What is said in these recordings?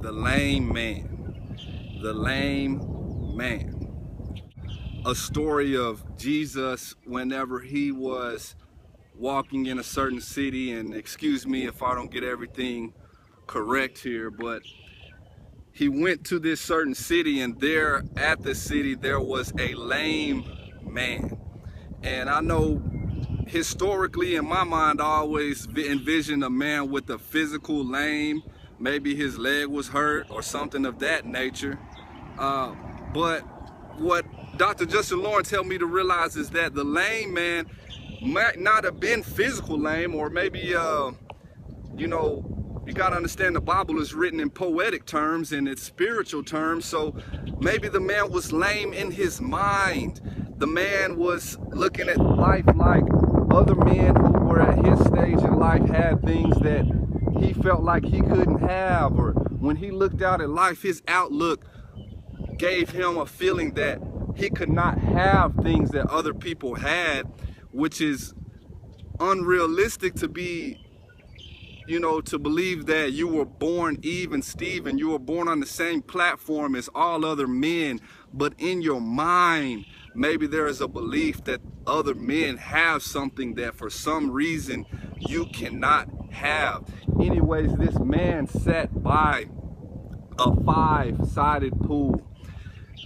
The lame man. The lame man. A story of Jesus whenever he was walking in a certain city, and excuse me if I don't get everything correct here, but he went to this certain city, and there at the city there was a lame man. And I know historically in my mind I always envisioned a man with a physical lame, maybe his leg was hurt or something of that nature. But what Dr. Justin Lawrence helped me to realize is that the lame man might not have been physical lame, or maybe you know, you got to understand the Bible is written in poetic terms and it's spiritual terms. So maybe the man was lame in his mind. The man was looking at life like other men who were at his stage in life had things that he felt like he couldn't have, or when he looked out at life, his outlook gave him a feeling that he could not have things that other people had, which is unrealistic to be, you know, to believe that you were born even Steven, you were born on the same platform as all other men, but in your mind, maybe there is a belief that other men have something that for some reason you cannot have. Anyways, this man sat by a five-sided pool.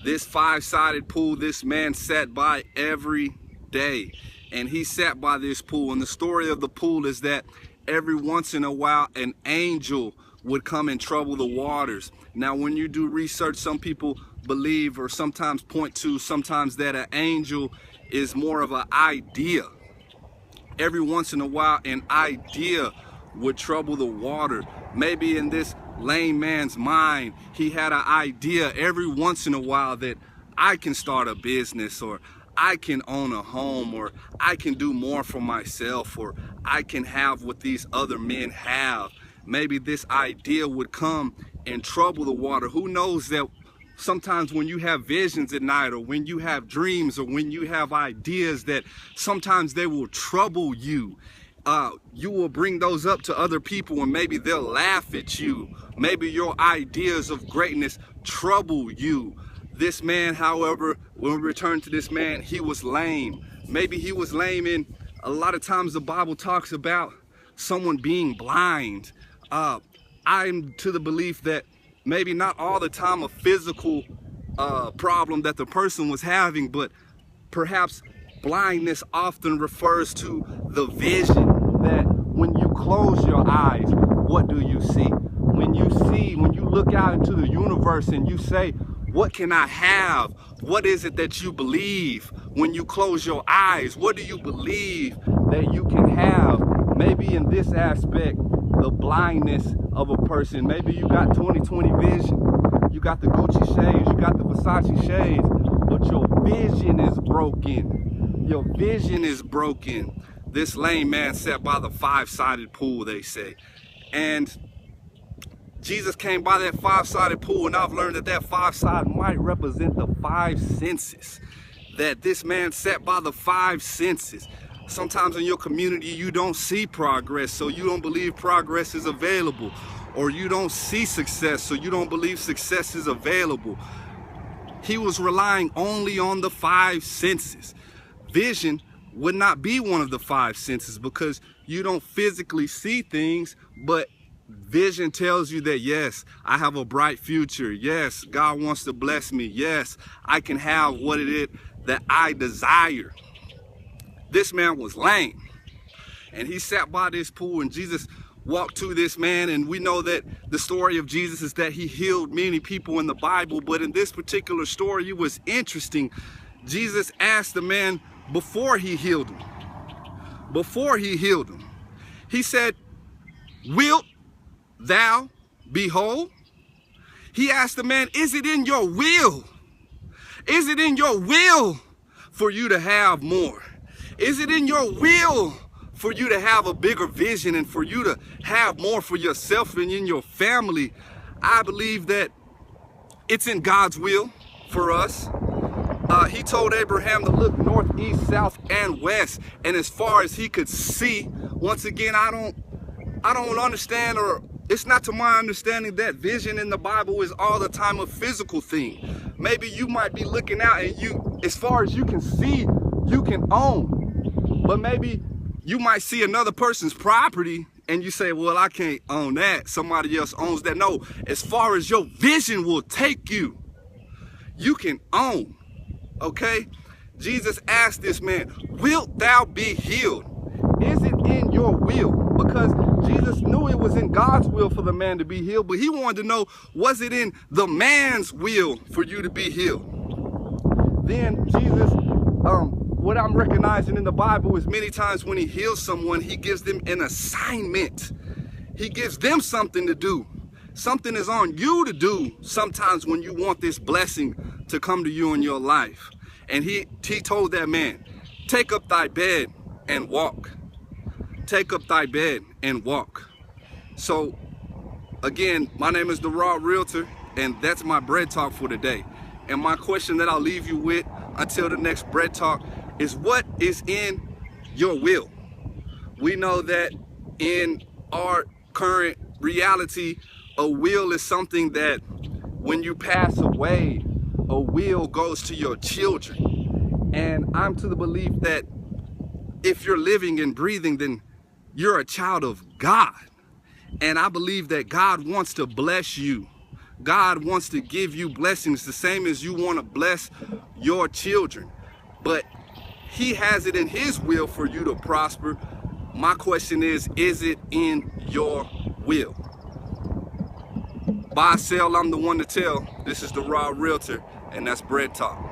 This five-sided pool, this man sat by every day. And he sat by this pool. And the story of the pool is that every once in a while, an angel would come and trouble the waters. Now, when you do research, some people believe or sometimes point to sometimes that an angel is more of an idea. Every once in a while, an idea would trouble the water. Maybe in this lame man's mind, he had an idea every once in a while that I can start a business, or I can own a home, or I can do more for myself, or I can have what these other men have. Maybe this idea would come and trouble the water. Who knows that sometimes when you have visions at night, or when you have dreams, or when you have ideas, that sometimes they will trouble you. You will bring those up to other people and maybe they'll laugh at you. Maybe your ideas of greatness trouble you. This man, however, when we return to this man, he was lame. Maybe he was lame in, a lot of times the Bible talks about someone being blind. I'm to the belief that maybe not all the time a physical problem that the person was having, but perhaps blindness often refers to the vision, that when you close your eyes, what do you see? When you look out into the universe and you say, what can I have? What is it that you believe? When you close your eyes, what do you believe that you can have? Maybe in this aspect, the blindness of a person, maybe you got 20/20 vision. You got the Gucci shades, you got the Versace shades, but your vision is broken. Your vision is broken. This lame man sat by the five-sided pool, they say. And Jesus came by that five-sided pool, and I've learned that that five side might represent the five senses. That this man sat by the five senses. Sometimes in your community, you don't see progress, so you don't believe progress is available. Or you don't see success, so you don't believe success is available. He was relying only on the five senses. Vision would not be one of the five senses because you don't physically see things, but vision tells you that, yes, I have a bright future. Yes, God wants to bless me. Yes, I can have what it is that I desire. This man was lame, and he sat by this pool, and Jesus walked to this man, and we know that the story of Jesus is that he healed many people in the Bible, but in this particular story, it was interesting. Jesus asked the man before he healed him. Before he healed him, he said, "Wilt thou be whole?" He asked the man, is it in your will? Is it in your will for you to have more? Is it in your will for you to have a bigger vision and for you to have more for yourself and in your family? I believe that it's in God's will for us. He told Abraham to look north, east, south, and west, and as far as he could see. Once again, I don't understand or It's not to my understanding that vision in the Bible is all the time a physical thing. Maybe you might be looking out and as far as you can see, you can own. But maybe you might see another person's property and you say, well, I can't own that. Somebody else owns that. No, as far as your vision will take you, you can own, okay? Jesus asked this man, wilt thou be healed? Is it in your will? Because Jesus knew it was in God's will for the man to be healed, but he wanted to know, was it in the man's will for you to be healed? Then Jesus, what I'm recognizing in the Bible is many times when he heals someone, he gives them an assignment. He gives them something to do. Something is on you to do sometimes when you want this blessing to come to you in your life. And he told that man, take up thy bed and walk. Take up thy bed and walk. So again, my name is the Raw Realtor, and that's my bread talk for today. And my question that I'll leave you with until the next bread talk is, what is in your will? We know that in our current reality, a will is something that when you pass away, a will goes to your children. And I'm to the belief that if you're living and breathing, then you're a child of God. And I believe that God wants to bless you. God wants to give you blessings the same as you want to bless your children. But he has it in his will for you to prosper. My question is it in your will? Buy, sell, I'm the one to tell. This is the Raw Realtor, and that's Bread Talk.